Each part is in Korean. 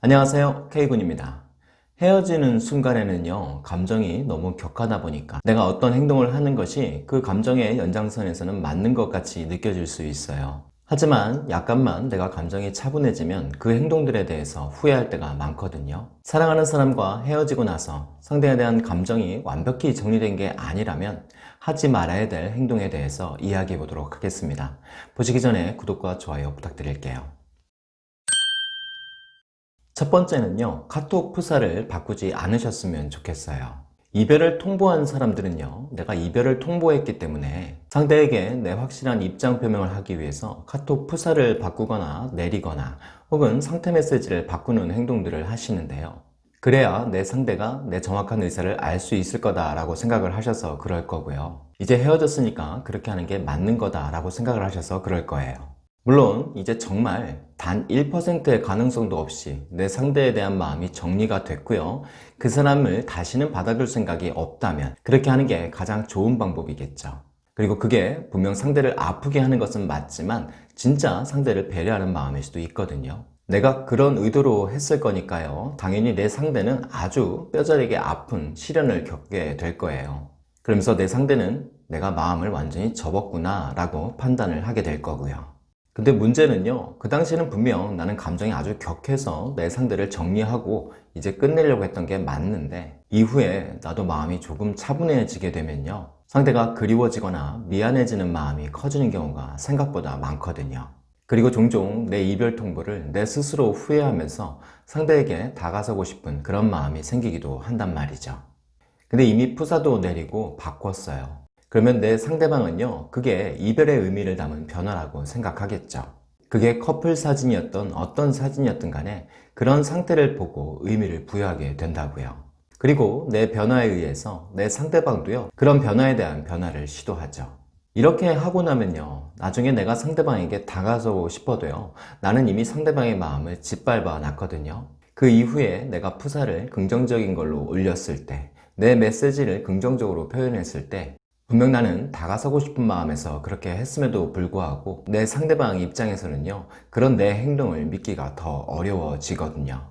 안녕하세요, K군입니다. 헤어지는 순간에는요, 감정이 너무 격하다 보니까 내가 어떤 행동을 하는 것이 그 감정의 연장선에서는 맞는 것 같이 느껴질 수 있어요. 하지만 약간만 내가 감정이 차분해지면 그 행동들에 대해서 후회할 때가 많거든요. 사랑하는 사람과 헤어지고 나서 상대에 대한 감정이 완벽히 정리된 게 아니라면 하지 말아야 될 행동에 대해서 이야기해 보도록 하겠습니다. 보시기 전에 구독과 좋아요 부탁드릴게요. 첫 번째는요, 카톡 프사를 바꾸지 않으셨으면 좋겠어요. 이별을 통보한 사람들은요, 내가 이별을 통보했기 때문에 상대에게 내 확실한 입장 표명을 하기 위해서 카톡 프사를 바꾸거나 내리거나 혹은 상태 메시지를 바꾸는 행동들을 하시는데요. 그래야 내 상대가 내 정확한 의사를 알 수 있을 거다라고 생각을 하셔서 그럴 거고요. 이제 헤어졌으니까 그렇게 하는 게 맞는 거다라고 생각을 하셔서 그럴 거예요. 물론 이제 정말 단 1%의 가능성도 없이 내 상대에 대한 마음이 정리가 됐고요. 그 사람을 다시는 받아줄 생각이 없다면 그렇게 하는 게 가장 좋은 방법이겠죠. 그리고 그게 분명 상대를 아프게 하는 것은 맞지만 진짜 상대를 배려하는 마음일 수도 있거든요. 내가 그런 의도로 했을 거니까요. 당연히 내 상대는 아주 뼈저리게 아픈 시련을 겪게 될 거예요. 그러면서 내 상대는 내가 마음을 완전히 접었구나 라고 판단을 하게 될 거고요. 근데 문제는요, 그 당시에는 분명 나는 감정이 아주 격해서 내 상대를 정리하고 이제 끝내려고 했던 게 맞는데 이후에 나도 마음이 조금 차분해지게 되면요, 상대가 그리워지거나 미안해지는 마음이 커지는 경우가 생각보다 많거든요. 그리고 종종 내 이별 통보를 내 스스로 후회하면서 상대에게 다가서고 싶은 그런 마음이 생기기도 한단 말이죠. 근데 이미 푸사도 내리고 바꿨어요. 그러면 내 상대방은요, 그게 이별의 의미를 담은 변화라고 생각하겠죠. 그게 커플 사진이었던 어떤 사진이었든 간에 그런 상태를 보고 의미를 부여하게 된다고요. 그리고 내 변화에 의해서 내 상대방도요, 그런 변화에 대한 변화를 시도하죠. 이렇게 하고 나면요, 나중에 내가 상대방에게 다가서고 싶어도요, 나는 이미 상대방의 마음을 짓밟아 놨거든요. 그 이후에 내가 푸사를 긍정적인 걸로 올렸을 때, 내 메시지를 긍정적으로 표현했을 때 분명 나는 다가서고 싶은 마음에서 그렇게 했음에도 불구하고 내 상대방 입장에서는요, 그런 내 행동을 믿기가 더 어려워지거든요.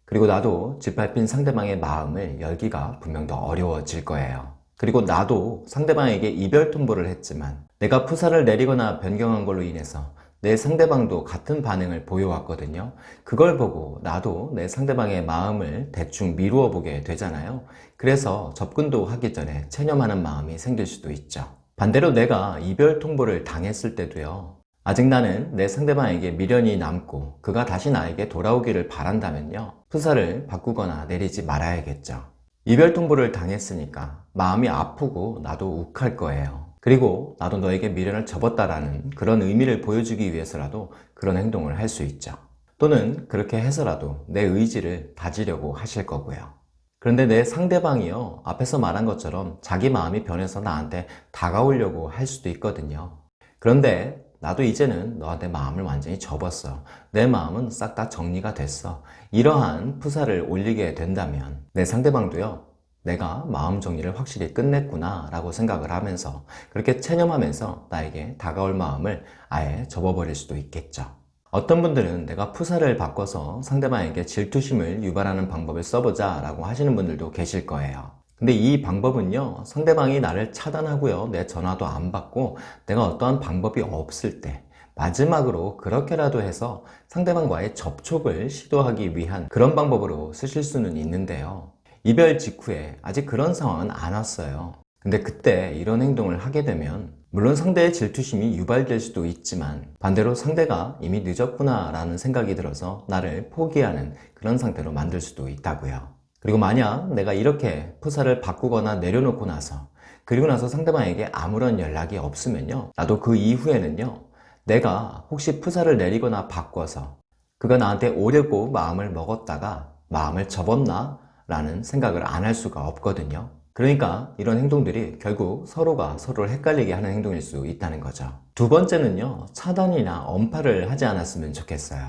그리고 나도 짓밟힌 상대방의 마음을 열기가 분명 더 어려워질 거예요. 그리고 나도 상대방에게 이별 통보를 했지만 내가 푸사를 내리거나 변경한 걸로 인해서 내 상대방도 같은 반응을 보여왔거든요. 그걸 보고 나도 내 상대방의 마음을 대충 미루어 보게 되잖아요. 그래서 접근도 하기 전에 체념하는 마음이 생길 수도 있죠. 반대로 내가 이별 통보를 당했을 때도요, 아직 나는 내 상대방에게 미련이 남고 그가 다시 나에게 돌아오기를 바란다면요, 푸사를 바꾸거나 내리지 말아야겠죠. 이별 통보를 당했으니까 마음이 아프고 나도 욱할 거예요. 그리고 나도 너에게 미련을 접었다라는 그런 의미를 보여주기 위해서라도 그런 행동을 할 수 있죠. 또는 그렇게 해서라도 내 의지를 다지려고 하실 거고요. 그런데 내 상대방이요, 앞에서 말한 것처럼 자기 마음이 변해서 나한테 다가오려고 할 수도 있거든요. 그런데 나도 이제는 너한테 마음을 완전히 접었어. 내 마음은 싹 다 정리가 됐어. 이러한 푸사를 올리게 된다면 내 상대방도요, 내가 마음 정리를 확실히 끝냈구나 라고 생각을 하면서 그렇게 체념하면서 나에게 다가올 마음을 아예 접어버릴 수도 있겠죠. 어떤 분들은 내가 푸사를 바꿔서 상대방에게 질투심을 유발하는 방법을 써보자 라고 하시는 분들도 계실 거예요. 근데 이 방법은요, 상대방이 나를 차단하고요, 내 전화도 안 받고 내가 어떠한 방법이 없을 때 마지막으로 그렇게라도 해서 상대방과의 접촉을 시도하기 위한 그런 방법으로 쓰실 수는 있는데요, 이별 직후에 아직 그런 상황은 안 왔어요. 근데 그때 이런 행동을 하게 되면 물론 상대의 질투심이 유발될 수도 있지만 반대로 상대가 이미 늦었구나 라는 생각이 들어서 나를 포기하는 그런 상태로 만들 수도 있다고요. 그리고 만약 내가 이렇게 푸사를 바꾸거나 내려놓고 나서 그리고 나서 상대방에게 아무런 연락이 없으면요, 나도 그 이후에는요, 내가 혹시 푸사를 내리거나 바꿔서 그가 나한테 오려고 마음을 먹었다가 마음을 접었나? 라는 생각을 안 할 수가 없거든요. 그러니까 이런 행동들이 결국 서로가 서로를 헷갈리게 하는 행동일 수 있다는 거죠. 두 번째는요, 차단이나 언팔을 하지 않았으면 좋겠어요.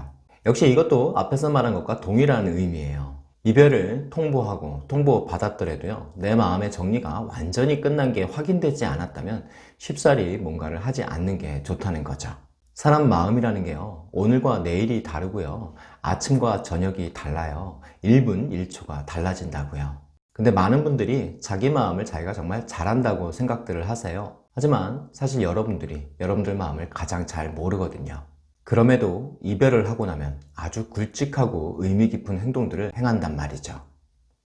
역시 이것도 앞에서 말한 것과 동일한 의미예요. 이별을 통보하고 통보받았더라도요, 내 마음의 정리가 완전히 끝난 게 확인되지 않았다면 쉽사리 뭔가를 하지 않는 게 좋다는 거죠. 사람 마음이라는 게요, 오늘과 내일이 다르고요, 아침과 저녁이 달라요. 1분 1초가 달라진다고요. 근데 많은 분들이 자기 마음을 자기가 정말 잘한다고 생각들을 하세요. 하지만 사실 여러분들이 여러분들 마음을 가장 잘 모르거든요. 그럼에도 이별을 하고 나면 아주 굵직하고 의미 깊은 행동들을 행한단 말이죠.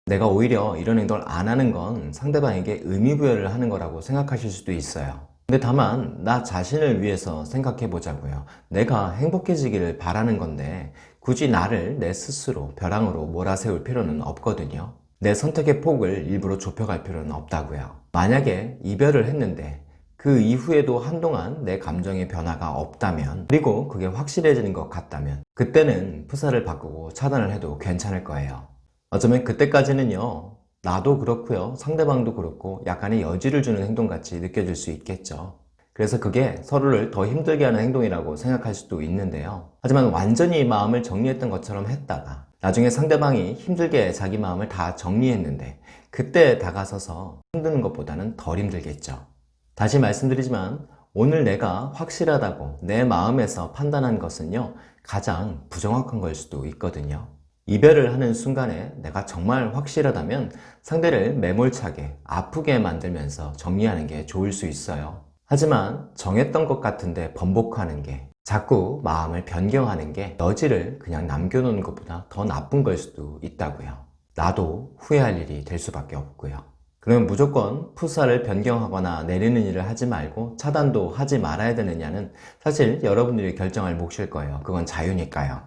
내가 오히려 이런 행동을 안 하는 건 상대방에게 의미 부여를 하는 거라고 생각하실 수도 있어요. 근데 다만 나 자신을 위해서 생각해 보자고요. 내가 행복해지기를 바라는 건데 굳이 나를 내 스스로 벼랑으로 몰아세울 필요는 없거든요. 내 선택의 폭을 일부러 좁혀갈 필요는 없다고요. 만약에 이별을 했는데 그 이후에도 한동안 내 감정의 변화가 없다면, 그리고 그게 확실해지는 것 같다면, 그때는 프사를 바꾸고 차단을 해도 괜찮을 거예요. 어쩌면 그때까지는요, 나도 그렇고요, 상대방도 그렇고 약간의 여지를 주는 행동같이 느껴질 수 있겠죠. 그래서 그게 서로를 더 힘들게 하는 행동이라고 생각할 수도 있는데요. 하지만 완전히 마음을 정리했던 것처럼 했다가 나중에 상대방이 힘들게 자기 마음을 다 정리했는데 그때 다가서서 힘드는 것보다는 덜 힘들겠죠. 다시 말씀드리지만 오늘 내가 확실하다고 내 마음에서 판단한 것은요, 가장 부정확한 걸 수도 있거든요. 이별을 하는 순간에 내가 정말 확실하다면 상대를 매몰차게 아프게 만들면서 정리하는 게 좋을 수 있어요. 하지만 정했던 것 같은데 번복하는 게, 자꾸 마음을 변경하는 게 여지를 그냥 남겨놓는 것보다 더 나쁜 걸 수도 있다고요. 나도 후회할 일이 될 수밖에 없고요. 그러면 무조건 푸사를 변경하거나 내리는 일을 하지 말고 차단도 하지 말아야 되느냐는 사실 여러분들이 결정할 몫일 거예요. 그건 자유니까요.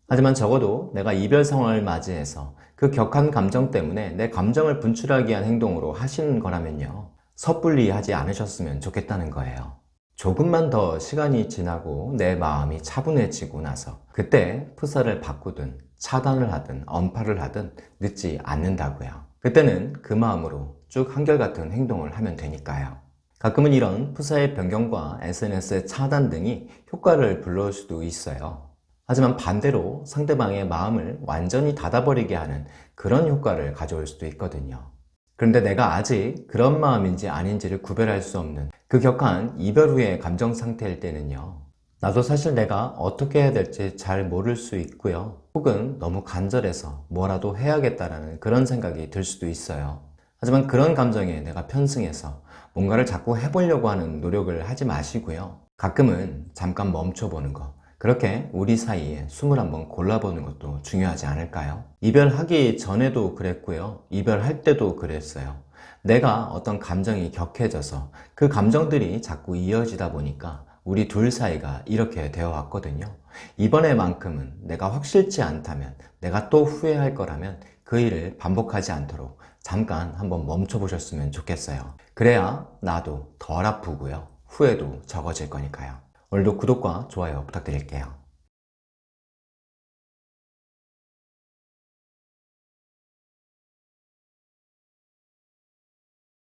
하지만 적어도 내가 이별 상황을 맞이해서 그 격한 감정 때문에 내 감정을 분출하기 위한 행동으로 하시는 거라면요, 섣불리 하지 않으셨으면 좋겠다는 거예요. 조금만 더 시간이 지나고 내 마음이 차분해지고 나서 그때 푸사를 바꾸든 차단을 하든 언팔을 하든 늦지 않는다고요. 그때는 그 마음으로 쭉 한결같은 행동을 하면 되니까요. 가끔은 이런 푸사의 변경과 SNS의 차단 등이 효과를 불러올 수도 있어요. 하지만 반대로 상대방의 마음을 완전히 닫아버리게 하는 그런 효과를 가져올 수도 있거든요. 그런데 내가 아직 그런 마음인지 아닌지를 구별할 수 없는 그 격한 이별 후의 감정 상태일 때는요, 나도 사실 내가 어떻게 해야 될지 잘 모를 수 있고요, 혹은 너무 간절해서 뭐라도 해야겠다라는 그런 생각이 들 수도 있어요. 하지만 그런 감정에 내가 편승해서 뭔가를 자꾸 해보려고 하는 노력을 하지 마시고요, 가끔은 잠깐 멈춰보는 거, 그렇게 우리 사이에 숨을 한번 골라보는 것도 중요하지 않을까요? 이별하기 전에도 그랬고요, 이별할 때도 그랬어요. 내가 어떤 감정이 격해져서 그 감정들이 자꾸 이어지다 보니까 우리 둘 사이가 이렇게 되어 왔거든요. 이번에만큼은 내가 확실치 않다면, 내가 또 후회할 거라면 그 일을 반복하지 않도록 잠깐 한번 멈춰 보셨으면 좋겠어요. 그래야 나도 덜 아프고요, 후회도 적어질 거니까요. 오늘도 구독과 좋아요 부탁드릴게요.